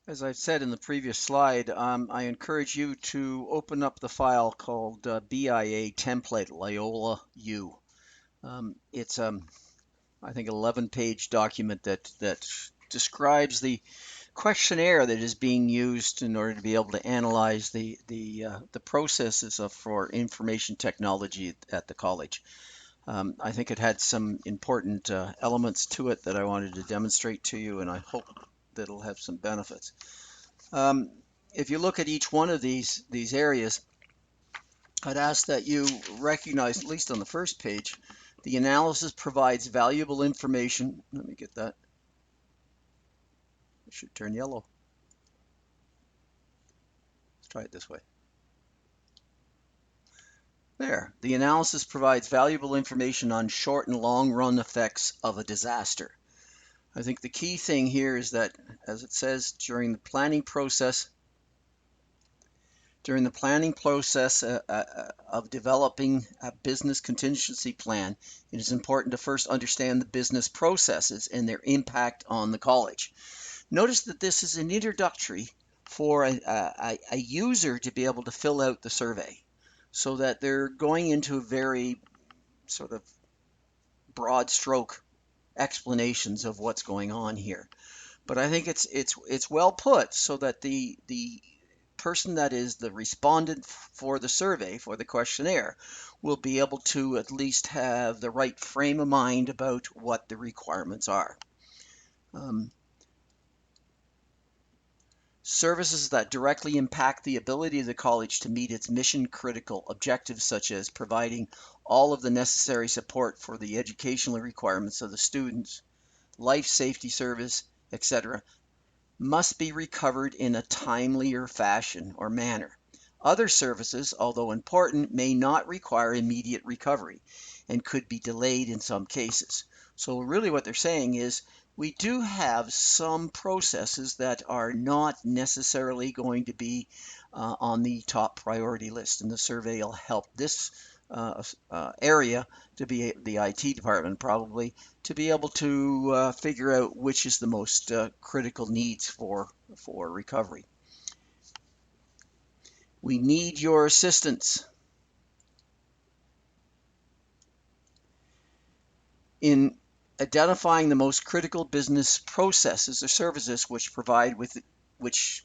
As I've said in the previous slide, I encourage you to open up the file called BIA template Loyola U. It's I think 11-page document that describes the questionnaire that is being used in order to be able to analyze the processes for information technology at the college. I think it had some important elements to it that I wanted to demonstrate to you, and I hope that it'll have some benefits. Um, if you look at each one of these areas, I'd ask that you recognize, at least on the first page, the analysis provides valuable information. Let me get that. It should turn yellow. Let's try it this way. There. The analysis provides valuable information on short and long run effects of a disaster. I think the key thing here is that, as it says, during the planning process of developing a business contingency plan, it is important to first understand the business processes and their impact on the college. Notice that this is an introductory for a user to be able to fill out the survey, so that they're going into a very sort of broad stroke explanations of what's going on here. But I think it's well put so that the person that is the respondent for the survey, for the questionnaire, will be able to at least have the right frame of mind about what the requirements are. Services that directly impact the ability of the college to meet its mission-critical objectives, such as providing all of the necessary support for the educational requirements of the students, life safety service, etc., must be recovered in a timelier fashion or manner. Other services, although important, may not require immediate recovery and could be delayed in some cases. So really what they're saying is we do have some processes that are not necessarily going to be on the top priority list, and the survey will help this area to be the IT department probably to be able to figure out which is the most critical needs for recovery. We need your assistance in identifying the most critical business processes or services which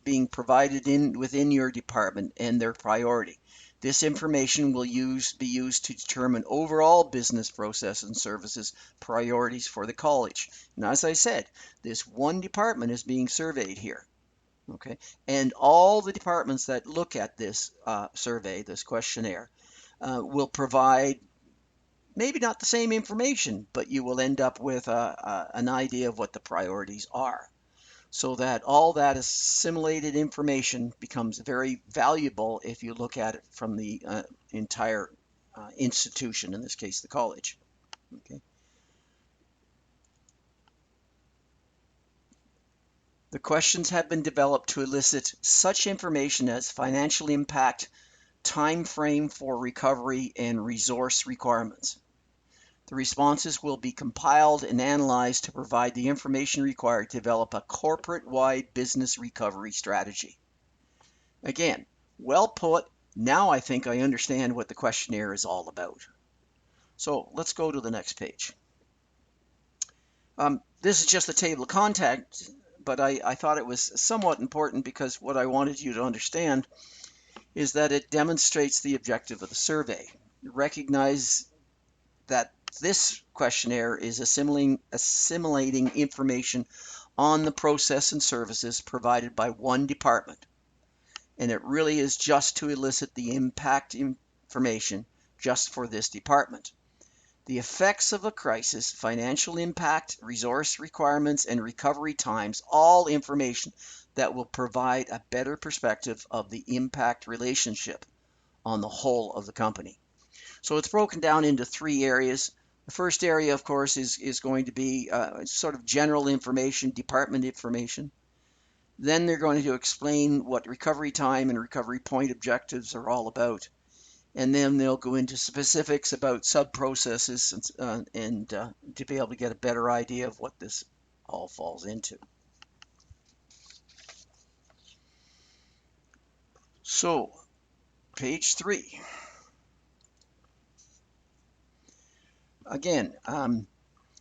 being provided within your department and their priority. This information will be used to determine overall business process and services priorities for the college. And as I said, this one department is being surveyed here. Okay, and all the departments that look at this survey, this questionnaire, will provide maybe not the same information, but you will end up with an idea of what the priorities are, so that all that assimilated information becomes very valuable if you look at it from the entire institution, in this case the college. Okay. The questions have been developed to elicit such information as financial impact, time frame for recovery, and resource requirements. The responses will be compiled and analyzed to provide the information required to develop a corporate-wide business recovery strategy. Again, well put. Now I think I understand what the questionnaire is all about. So let's go to the next page. This is just a table of contents, but I thought it was somewhat important because what I wanted you to understand is that it demonstrates the objective of the survey. Recognize that this questionnaire is assimilating information on the process and services provided by one department, and it really is just to elicit the impact information just for this department. The effects of a crisis, financial impact, resource requirements, and recovery times, all information that will provide a better perspective of the impact relationship on the whole of the company. So it's broken down into three areas. The first area, of course, is going to be sort of general information, department information. Then they're going to explain what recovery time and recovery point objectives are all about. And then they'll go into specifics about sub-processes and to be able to get a better idea of what this all falls into. So, page 3. Again,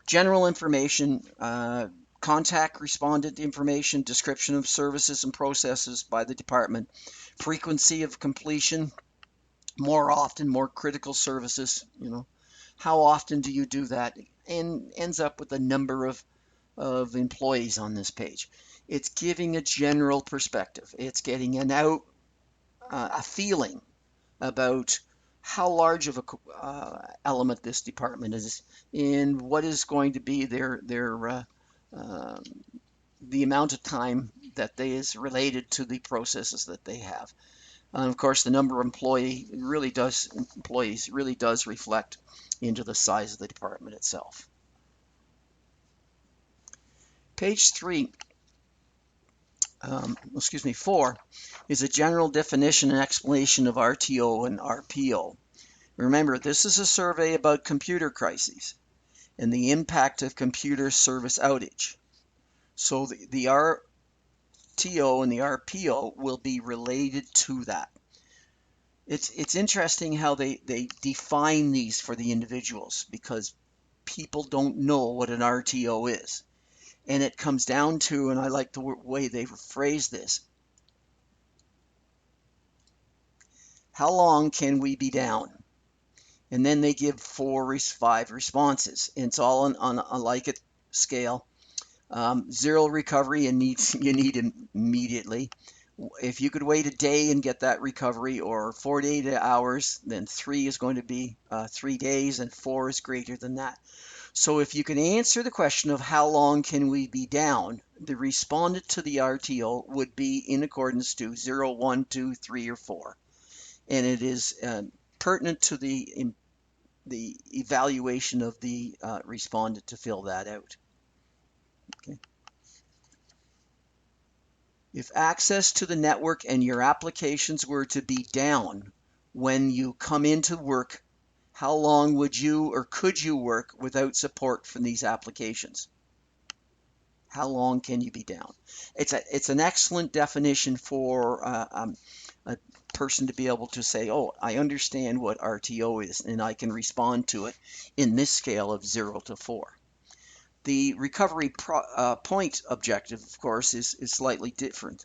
general information, contact respondent information, description of services and processes by the department, frequency of completion, more often, more critical services, how often do you do that? And ends up with a number of employees on this page. It's giving a general perspective. It's getting a feeling about how large of a element this department is and what is going to be uh, the amount of time that they is related to the processes that they have. Of course, the number of employees really does reflect into the size of the department itself. Page 4 is a general definition and explanation of RTO and RPO. Remember, this is a survey about computer crises and the impact of computer service outage. So the RTO and the RPO will be related to that. It's interesting how they define these for the individuals, because people don't know what an RTO is. And it comes down to, and I like the way they phrase this, how long can we be down? And then they give 5 responses. And it's all on a like-it scale. 0 recovery and you need immediately. If you could wait a day and get that recovery, or 48 hours, then 3 is going to be 3 days, and 4 is greater than that. So if you can answer the question of how long can we be down, the respondent to the RTO would be in accordance to 0, 1, 2, 3, or 4. And it is pertinent to the evaluation of the respondent to fill that out. Okay. If access to the network and your applications were to be down when you come into work, how long would you or could you work without support from these applications? How long can you be down? It's an excellent definition for a person to be able to say, oh, I understand what RTO is, and I can respond to it in this scale of 0 to 4. The recovery point objective, of course, is slightly different.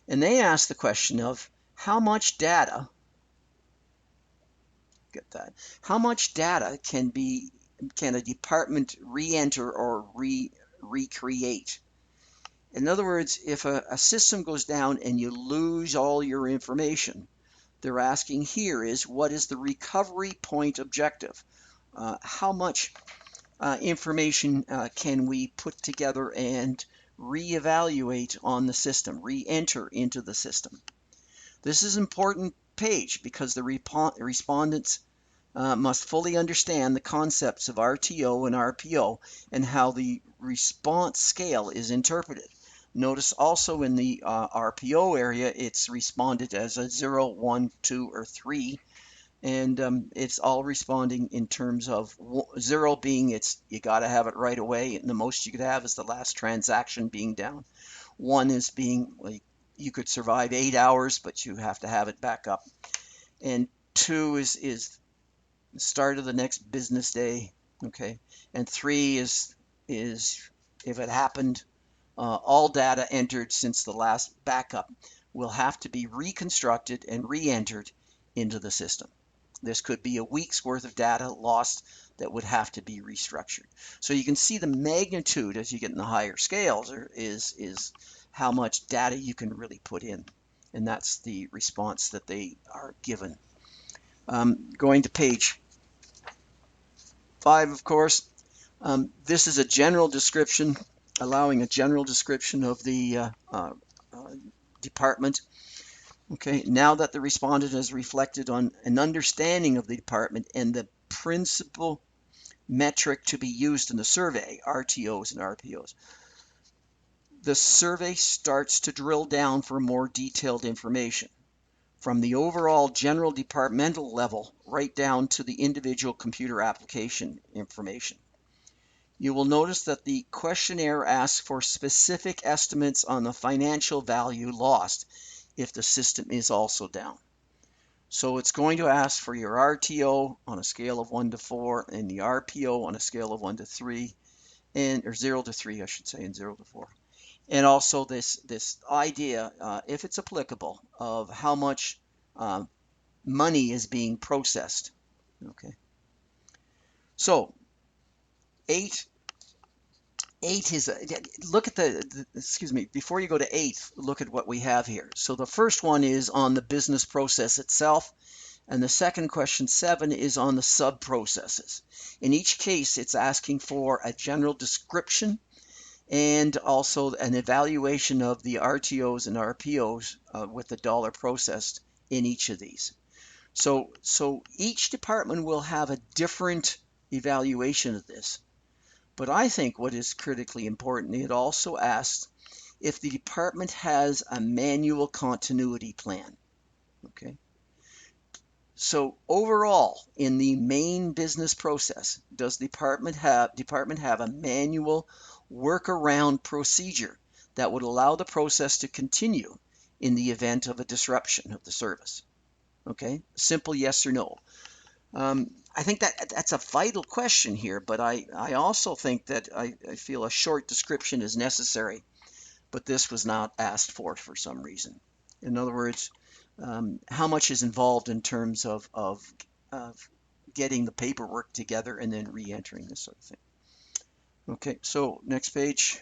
And they ask the question of how much data, how much data can a department re-enter or recreate? In other words, if a system goes down and you lose all your information, they're asking here is, what is the recovery point objective? How much information can we put together and reevaluate on the system, re-enter into the system? This is an important page because the respondents must fully understand the concepts of RTO and RPO and how the response scale is interpreted. Notice also in the RPO area, it's responded as a 0, 1, 2, or 3. And it's all responding in terms of 0 being you got to have it right away, and the most you could have is the last transaction being down. 1 is being like you could survive 8 hours, but you have to have it back up. And 2 is the start of the next business day. Okay, and 3 is if it happened, all data entered since the last backup will have to be reconstructed and re-entered into the system. This could be a week's worth of data lost that would have to be restructured. So you can see the magnitude as you get in the higher scales is how much data you can really put in. And that's the response that they are given. Going to page 5, of course, this is a general description, allowing a general description of the department. Okay, now that the respondent has reflected on an understanding of the department and the principal metric to be used in the survey, RTOs and RPOs, the survey starts to drill down for more detailed information from the overall general departmental level right down to the individual computer application information. You will notice that the questionnaire asks for specific estimates on the financial value lost if the system is also down. So it's going to ask for your RTO on a scale of 1 to 4 and the RPO on a scale of 1 to 3, and or 0 to 3, I should say, and 0 to 4. And also this idea, if it's applicable, of how much money is being processed. Okay. So 8 is, look at excuse me, before you go to 8, look at what we have here. So the first one is on the business process itself, and the second question, 7, is on the sub-processes. In each case, it's asking for a general description and also an evaluation of the RTOs and RPOs with the dollar processed in each of these. So each department will have a different evaluation of this. But I think what is critically important, it also asks if the department has a manual continuity plan. Okay. So overall, in the main business process, does the department have a manual workaround procedure that would allow the process to continue in the event of a disruption of the service? Okay, simple yes or no. I think that's a vital question here, but I also think that I feel a short description is necessary, but this was not asked for some reason. In other words, how much is involved in terms of getting the paperwork together and then re-entering this sort of thing. Okay, so next page.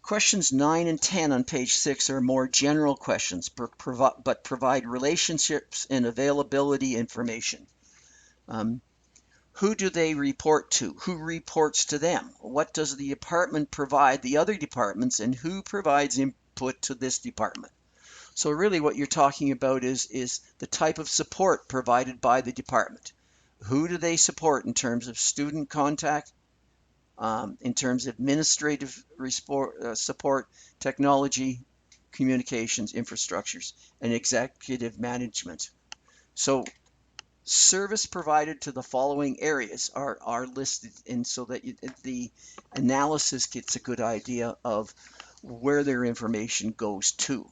Questions 9 and 10 on page 6 are more general questions, but provide relationships and availability information. Who do they report to? Who reports to them? What does the department provide the other departments, and who provides input to this department? So really what you're talking about is the type of support provided by the department. Who do they support in terms of student contact, in terms of administrative support, technology, communications, infrastructures, and executive management? So service provided to the following areas are listed, and so that the analysis gets a good idea of where their information goes to.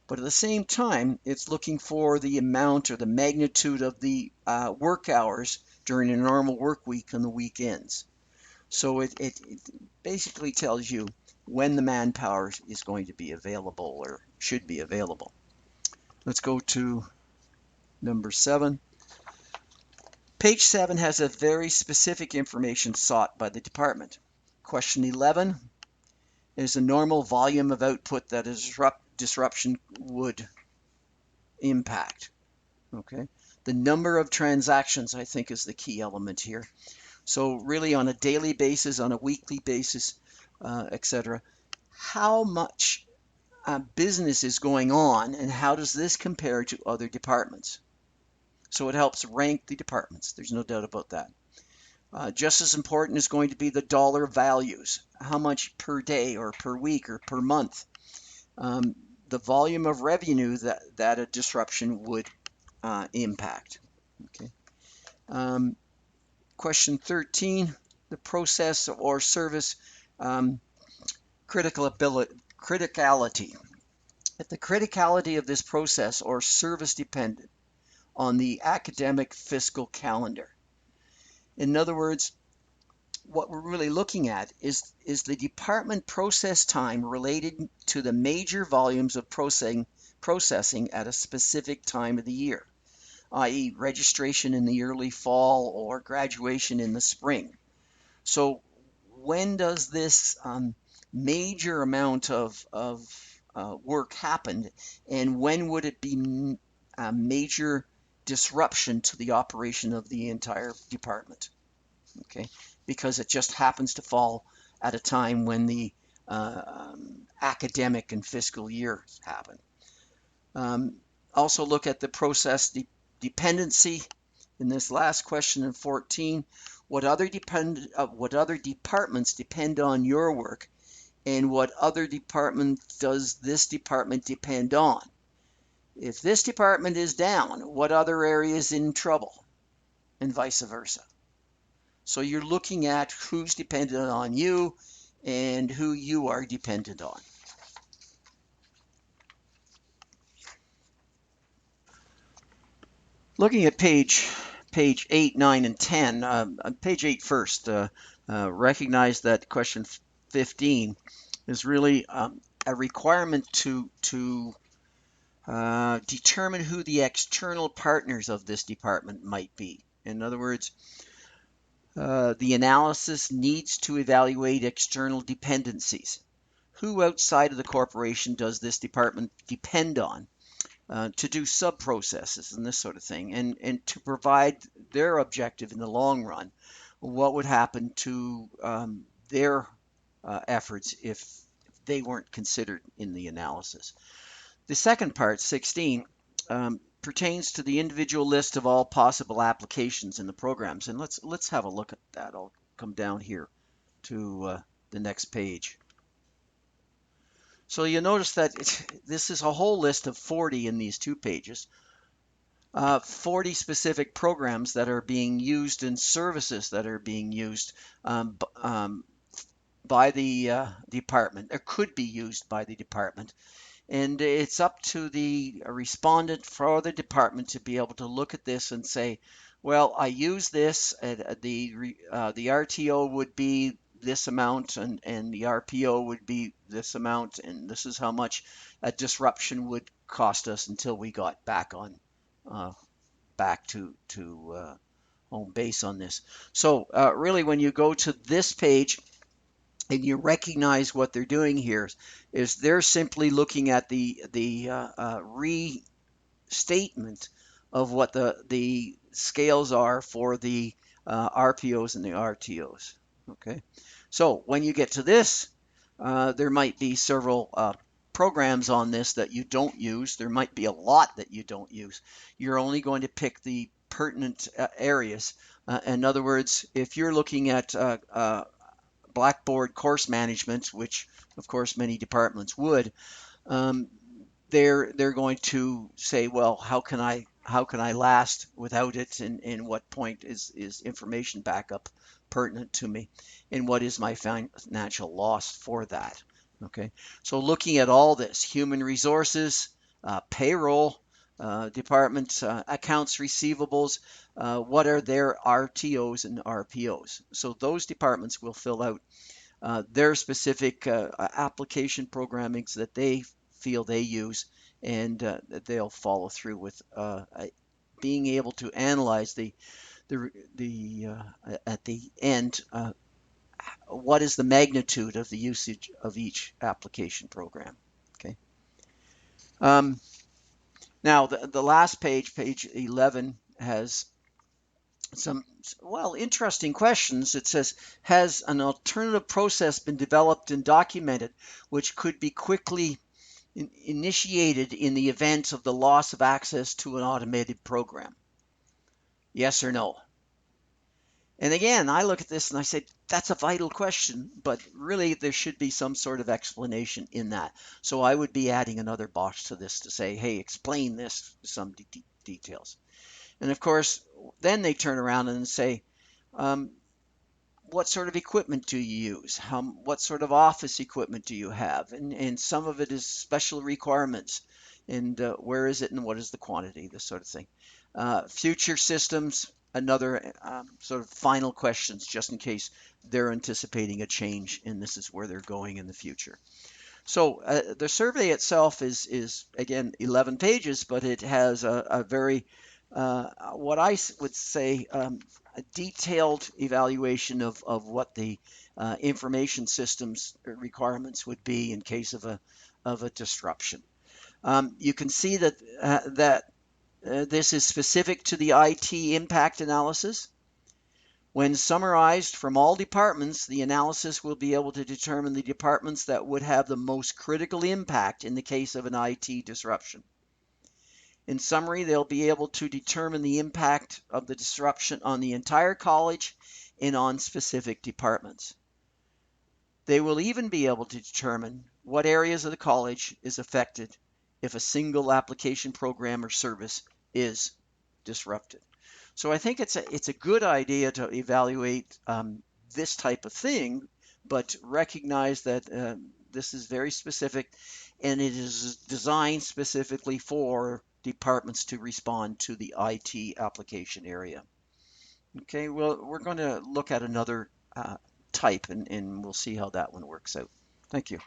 But at the same time, it's looking for the amount or the magnitude of the work hours during a normal work week and the weekends. So it basically tells you when the manpower is going to be available or should be available. Let's go to number 7. Page 7 has a very specific information sought by the department. Question 11 is the normal volume of output that a disruption would impact. Okay, the number of transactions, I think, is the key element here. So really on a daily basis, on a weekly basis, etc., how much business is going on, and how does this compare to other departments? So it helps rank the departments. There's no doubt about that. Just as important is going to be the dollar values. How much per day or per week or per month? The volume of revenue that a disruption would impact. Okay. Question 13, the process or service criticality. If the criticality of this process or service depended on the academic fiscal calendar. In other words, what we're really looking at is the department process time related to the major volumes of processing at a specific time of the year, i.e. registration in the early fall or graduation in the spring. So when does this major amount of work happen, and when would it be a major disruption to the operation of the entire department? Okay, because it just happens to fall at a time when the academic and fiscal year happen. Also look at the process dependency in this last question in 14. What other departments depend on your work, and what other department does this department depend on? If this department is down, what other area is in trouble, and vice versa. So you're looking at who's dependent on you and who you are dependent on. Looking at page 8, 9, and 10, on page 8 first, recognize that question 15 is really a requirement to determine who the external partners of this department might be. In other words, the analysis needs to evaluate external dependencies. Who outside of the corporation does this department depend on to do sub-processes and this sort of thing, and to provide their objective in the long run? What would happen to their efforts if they weren't considered in the analysis? The second part, 16, pertains to the individual list of all possible applications in the programs. And let's have a look at that. I'll come down here to the next page. So you'll notice that this is a whole list of 40 in these 2 pages. 40 specific programs that are being used and services that are being used by the department, or could be used by the department. And it's up to the respondent for the department to be able to look at this and say, well, I use this, the RTO would be this amount, and the RPO would be this amount, and this is how much a disruption would cost us until we got back on back to home base on this. So really, when you go to this page and you recognize what they're doing here, is they're simply looking at the restatement of what the scales are for the RPOs and the RTOs. Okay, so when you get to this, there might be several programs on this that you don't use. There might be a lot that you don't use. You're only going to pick the pertinent areas. In other words, if you're looking at Blackboard course management, which of course many departments would, um, they're going to say, well, how can I last without it, and what point is information backup pertinent to me, and what is my financial loss for that? Okay, so looking at all this, human resources, payroll, department accounts receivables, what are their RTOs and RPOs? So those departments will fill out their specific application programmings that they feel they use, and they'll follow through with being able to analyze the at the end what is the magnitude of the usage of each application program. Okay. Um, Now the last page, page 11, has some, well, interesting questions. It says, has an alternative process been developed and documented which could be quickly initiated in the event of the loss of access to an automated program? Yes or no? And again, I look at this and I say, that's a vital question, but really there should be some sort of explanation in that. So I would be adding another box to this to say, hey, explain this, some details. And of course, then they turn around and say, um, what sort of equipment do you use? What sort of office equipment do you have? And some of it is special requirements. And where is it and what is the quantity? This sort of thing. Future systems, another sort of final questions, just in case they're anticipating a change and this is where they're going in the future. So the survey itself is again 11 pages, but it has a very what I would say a detailed evaluation of what the information systems requirements would be in case of a disruption. You can see that this is specific to the IT impact analysis. When summarized from all departments, the analysis will be able to determine the departments that would have the most critical impact in the case of an IT disruption. In summary, they'll be able to determine the impact of the disruption on the entire college and on specific departments. They will even be able to determine what areas of the college is affected if a single application program or service is disrupted. So I think it's a good idea to evaluate this type of thing but recognize that this is very specific and it is designed specifically for departments to respond to the IT application area. Okay, well, we're going to look at another type and we'll see how that one works out. Thank you.